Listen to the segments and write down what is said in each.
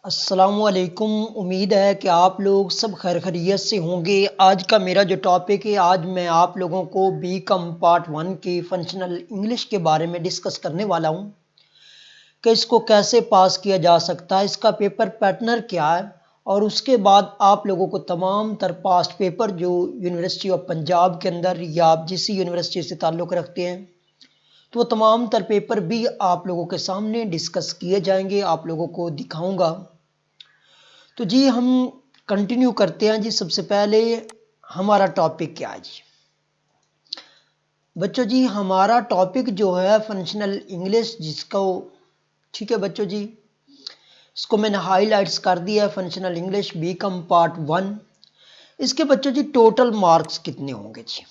अस्सलामुअलैकुम। उम्मीद है कि आप लोग सब खैर खैरियत से होंगे। आज का मेरा जो टॉपिक है, आज मैं आप लोगों को बीकॉम पार्ट 1 की फंक्शनल इंग्लिश के बारे में डिस्कस करने वाला हूं कि इसको कैसे पास किया जा सकता है, इसका पेपर पैटर्न क्या है, और उसके बाद आप लोगों को तमाम तर पास्ट पेपर जो यूनिवर्सिटी ऑफ पंजाब के अंदर या आप जिस यूनिवर्सिटी से ताल्लुक़ रखते हैं तो वो तमाम तर पेपर भी आप लोगों के सामने डिस्कस किए जाएंगे, आप लोगों को दिखाऊंगा। तो जी हम कंटिन्यू करते हैं जी। सबसे पहले हमारा टॉपिक क्या है जी बच्चों? जी हमारा टॉपिक जो है फंक्शनल इंग्लिश, जिसको ठीक है बच्चों जी, इसको मैंने हाईलाइट्स कर दिया है, फंक्शनल इंग्लिश बीकॉम पार्ट 1। इसके बच्चों जी टोटल मार्क्स कितने होंगे जी?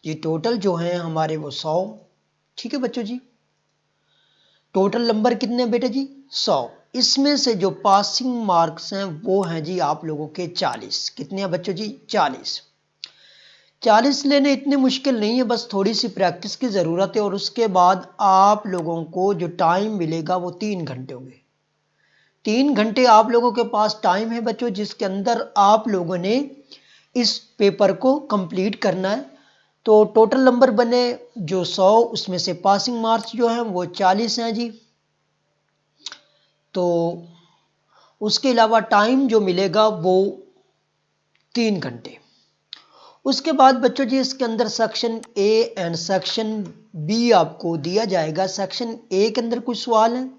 ये टोटल जो हैं हमारे वो 100। ठीक है बच्चों जी, टोटल नंबर कितने हैं बेटे जी? 100। इसमें से जो पासिंग मार्क्स हैं वो हैं जी आप लोगों के 40। कितने हैं बच्चों जी? 40। 40 लेने इतने मुश्किल नहीं है, बस थोड़ी सी प्रैक्टिस की ज़रूरत है। और उसके बाद आप लोगों को जो टाइम मिलेगा वो 3 घंटे होंगे। 3 घंटे आप लोगों के पास टाइम है बच्चों, जिसके अंदर आप लोगों ने इस पेपर को कंप्लीट करना है। तो टोटल नंबर बने जो 100, उसमें से पासिंग मार्क्स जो हैं वो 40 हैं जी। तो उसके अलावा टाइम जो मिलेगा वो 3 घंटे। उसके बाद बच्चों जी इसके अंदर section A and section B आपको दिया जाएगा। सेक्शन ए के अंदर कुछ सवाल हैं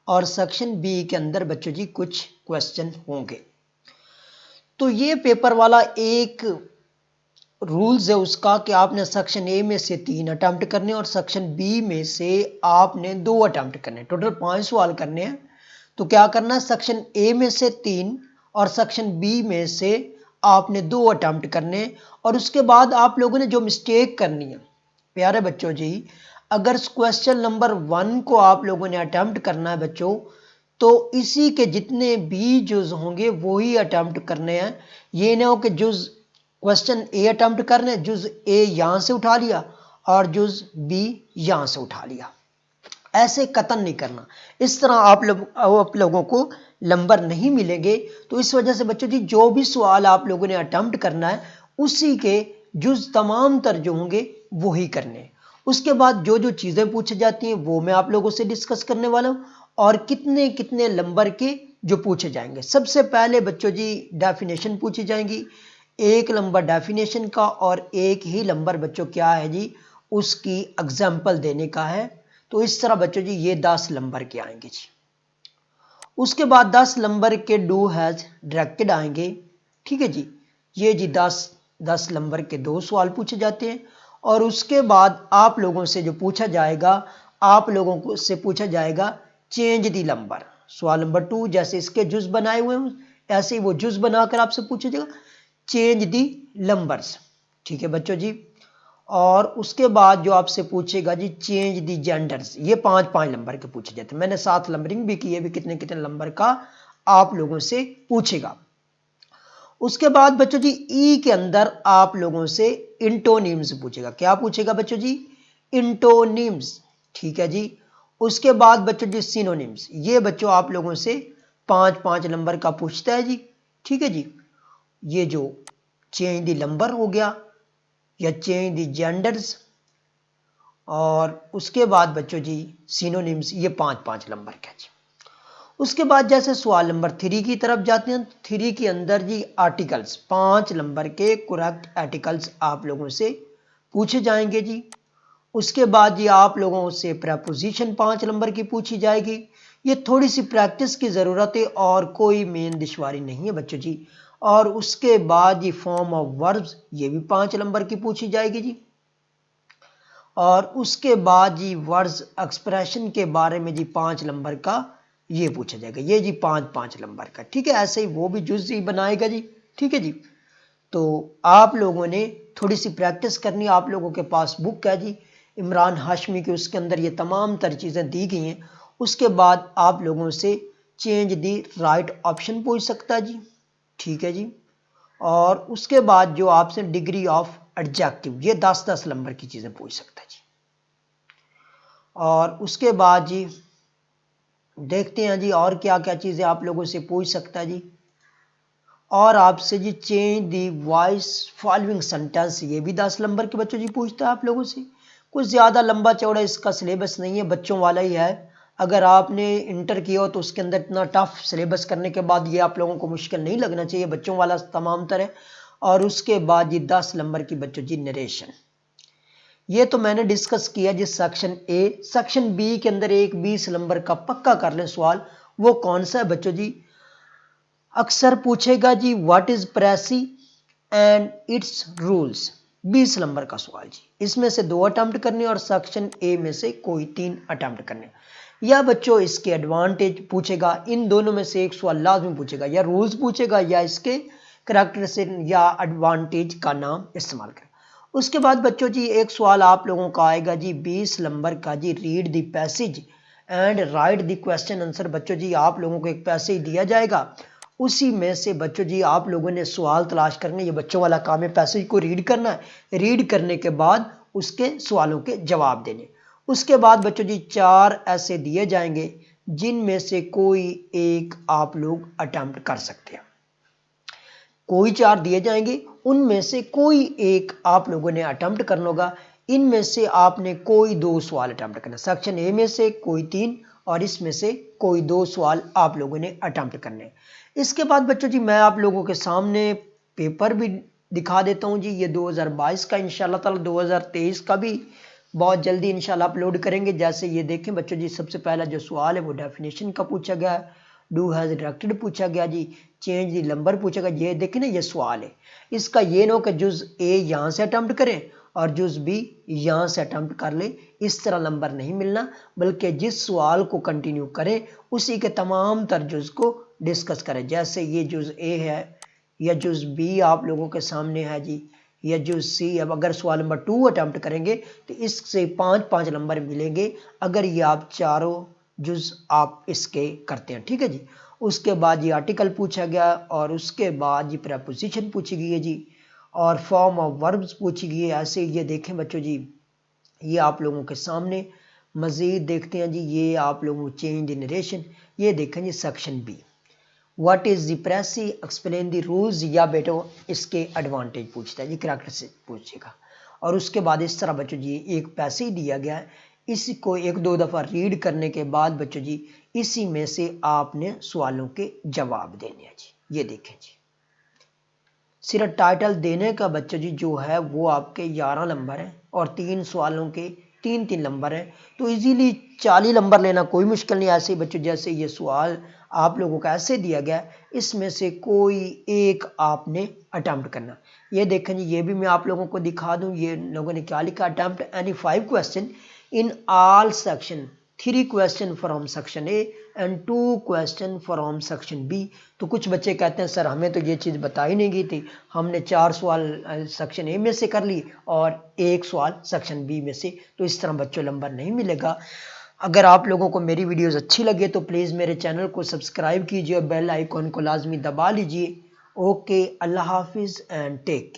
और सेक्शन बी के अंदर बच्चों जी कुछ क्वेश्चन होंगे। तो ये पेपर वाला एक रूल्स है उसका कि आपने सेक्शन ए में से 3 अटेम्प्ट करने और सेक्शन बी में से आपने 2 अटेम्प्ट करने, टोटल 5 सवाल करने हैं। तो क्या करना है, सेक्शन ए में से 3 और सेक्शन बी में से आपने 2 अटेम्प्ट करने। और उसके बाद आप लोगों ने जो मिस्टेक करनी है प्यारे बच्चों जी, अगर क्वेश्चन नंबर 1 को आप लोगों ने अटेम्प्ट करना है बच्चों, तो इसी के जितने भी जुज होंगे वही अटेम्प्ट करने हैं। ये ना हो कि जुज क्वेश्चन ए अटेम्प्ट करने, जुज ए यहाँ से उठा लिया और जुज बी यहाँ से उठा लिया, ऐसे कतन नहीं करना। इस तरह आप लोगों को नंबर नहीं मिलेंगे। तो इस वजह से बच्चों जी जो भी सवाल आप लोगों ने अटेम्प्ट करना है उसी के जुज तमाम तर जो होंगे वही करने। उसके बाद जो जो चीज़ें पूछी जाती हैं वो मैं आप लोगों से डिस्कस करने वाला हूँ, और कितने कितने नंबर के जो पूछे जाएंगे। सबसे पहले बच्चों जी डेफिनेशन पूछी जाएंगी, 1 नंबर डेफिनेशन का और 1 ही नंबर बच्चों क्या है जी, उसकी एग्जाम्पल देने का है। तो इस तरह बच्चों जी ये 10 नंबर के आएंगे जी। उसके बाद 10 नंबर के डू हैज डायरेक्टेड आएंगे। ठीक है जी, ये जी 10 नंबर के 2 सवाल पूछे जाते हैं। और उसके बाद आप लोगों से जो पूछा जाएगा, आप लोगों को से पूछा जाएगा चेंज दी नंबर। सवाल नंबर 2 जैसे इसके जुज बनाए हुए हैं ऐसे ही वो जुज बनाकर आपसे पूछा जाएगा चेंज दी नंबर्स। ठीक है बच्चों जी। और उसके बाद जो आपसे पूछेगा जी चेंज दी जेंडर्स, ये 5-5 नंबर के पूछे जाते हैं। मैंने 7 नंबरिंग भी की है, भी कितने कितने नंबर का आप लोगों से पूछेगा। उसके बाद बच्चों जी ई के अंदर आप लोगों से इंटोनिम्स पूछेगा। क्या पूछेगा बच्चों जी? इंटोनिम्स। ठीक है जी। उसके बाद बच्चों जी सिनोनिम्स, ये बच्चों आप लोगों से 5-5 नंबर का पूछता है जी। ठीक है जी, ये जो चेंज दी नंबर हो गया या चेंज दी जेंडर्स, और उसके बाद बच्चों जी सिनोनिम्स, ये 5-5 नंबर का जी। उसके बाद जैसे सवाल नंबर 3 की तरफ जाते हैं, 3 के अंदर जी आर्टिकल्स, 5 नंबर के करेक्ट आर्टिकल्स आप लोगों से पूछे जाएंगे जी। उसके बाद जी आप लोगों से प्रेपोजिशन 5 नंबर की पूछी जाएगी। ये थोड़ी सी प्रैक्टिस की ज़रूरत है और कोई मेन दुश्वारी नहीं है बच्चों जी। और उसके बाद जी फॉर्म ऑफ वर्ब्स, ये भी 5 नंबर की पूछी जाएगी जी। और उसके बाद जी वर्ड्स एक्सप्रेशन के बारे में जी 5 नंबर का ये पूछा जाएगा, ये जी 5-5 नंबर का। ठीक है, ऐसे ही वो भी जुज ही बनाएगा जी। ठीक है जी। तो आप लोगों ने थोड़ी सी प्रैक्टिस करनी। आप लोगों के पास बुक है जी इमरान हाशमी की, उसके अंदर ये तमाम तर चीज़ें दी गई हैं। उसके बाद आप लोगों से चेंज दी राइट ऑप्शन पूछ सकता है जी। ठीक है जी। और उसके बाद जो आपसे डिग्री ऑफ एडजेक्टिव, ये 10-10 नंबर की चीज़ें पूछ सकता है जी। और उसके बाद जी देखते हैं जी और क्या क्या चीज़ें आप लोगों से पूछ सकता है जी। और आपसे जी change the voice following sentence, ये भी 10 नंबर के बच्चों जी पूछता है आप लोगों से। कुछ ज़्यादा लंबा चौड़ा इसका सिलेबस नहीं है, बच्चों वाला ही है। अगर आपने इंटर किया हो तो उसके अंदर इतना टफ सिलेबस करने के बाद ये आप लोगों को मुश्किल नहीं लगना चाहिए, बच्चों वाला तमाम तरह। और उसके बाद ये 10 नंबर की बच्चों जी नरेशन, ये तो मैंने डिस्कस किया जी सेक्शन ए। सेक्शन बी के अंदर एक 20 नंबर का पक्का कर लें सवाल, वो कौन सा है बच्चों जी? अक्सर पूछेगा जी what is precis and its rules, 20 number का सवाल जी। इसमें से 2 अटेम्प्ट करने और सेक्शन ए में से कोई 3 अटेम्प्ट करने। या बच्चों इसके एडवांटेज पूछेगा, इन दोनों में से एक सवाल लाजमी पूछेगा, या रूल्स पूछेगा या इसके करैक्टरिस्टिक या एडवांटेज का नाम इस्तेमाल करें। उसके बाद बच्चों जी एक सवाल आप लोगों का आएगा जी 20 नंबर का जी, read the passage and write the question answer. बच्चों जी आप लोगों को एक पैसेज दिया जाएगा, उसी में से बच्चों जी आप लोगों ने सवाल तलाश करने, ये बच्चों वाला काम है, पैसेज को रीड करना है, रीड करने के बाद उसके सवालों के जवाब देने। उसके बाद बच्चों जी 4 ऐसे दिए जाएंगे जिनमें से कोई एक आप लोग अटेम्प्ट कर सकते हैं। कोई 4 दिए जाएंगे, उनमें से कोई एक आप लोगों ने अटेम्प्ट करना होगा। इनमें से आपने कोई 2 सवाल अटेम्प्ट करना, सेक्शन ए में से कोई 3 और इसमें से कोई 2 सवाल आप लोगों ने अटेम्प्ट करने। इसके बाद बच्चों जी मैं आप लोगों के सामने पेपर भी दिखा देता हूं जी, ये 2022 का, इंशाल्लाह ताला 2023 का भी बहुत जल्दी इंशाल्लाह अपलोड करेंगे। जैसे ये देखें बच्चों जी, सबसे पहला जो सवाल है वो डेफिनेशन का पूछा गया है, डू हैज डायरेक्टेड पूछा गया जी, चेंज दी नंबर पूछा गया। ये देखें ना, ये सवाल है, इसका ये नो कि जुज ए यहाँ से अटेम्प्ट करें और जुज बी यहाँ से अटेम्प्ट कर ले, इस तरह नंबर नहीं मिलना, बल्कि जिस सवाल को कंटिन्यू करें उसी के तमाम तर जुज को डिस्कस करें। जैसे ये जुज ए है या जुज बी आप लोगों के सामने है जी, या जुज सी। अब अगर सवाल नंबर 2 अटेम्प्ट करेंगे तो इससे 5-5 नंबर मिलेंगे अगर ये आप चारों जुज आप इसके करते हैं, ठीक है जी। उसके बाद ये आर्टिकल पूछा गया और उसके बाद ये प्रेपोजिशन पूछी गई है जी, और फॉर्म ऑफ वर्ब्स पूछी गई है। ऐसे ये देखें बच्चों जी, ये आप लोगों के सामने मजीद देखते हैं जी, ये आप लोगों को चेंज द नरेशन, ये देखें जी section B, what is the precis explain the rules, या बेटो इसके एडवांटेज पूछता है जी, करैक्टर से पूछेगा। और उसके बाद इस तरह बच्चों जी एक पैसेज दिया गया है, इसको 1-2 दफ़ा रीड करने के बाद बच्चों जी इसी में से आपने सवालों के जवाब देने हैं जी। ये देखें जी, सिर्फ टाइटल देने का बच्चों जी जो है वो आपके 11 नंबर है और 3 सवालों के 3-3 नंबर है, तो इजीली 40 नंबर लेना कोई मुश्किल नहीं। ऐसे बच्चों जैसे ये सवाल आप लोगों का ऐसे दिया गया, इसमें से कोई एक आपने अटेम्प्ट करना। ये देखें जी, ये भी मैं आप लोगों को दिखा दूं, ये लोगों ने क्या लिखा, attempt any 5 question in all section, 3 question from section A and 2 question from section B. तो कुछ बच्चे कहते हैं सर हमें तो ये चीज़ बताई नहीं गई थी, हमने 4 सवाल सेक्शन ए में से कर ली और 1 सवाल सेक्शन बी में से, तो इस तरह बच्चों नंबर नहीं मिलेगा। अगर आप लोगों को मेरी वीडियोस अच्छी लगे तो प्लीज़ मेरे चैनल को सब्सक्राइब कीजिए और बेल आइकॉन को लाजमी दबा लीजिए। ओके, अल्लाह हाफिज़ एंड टेक केयर।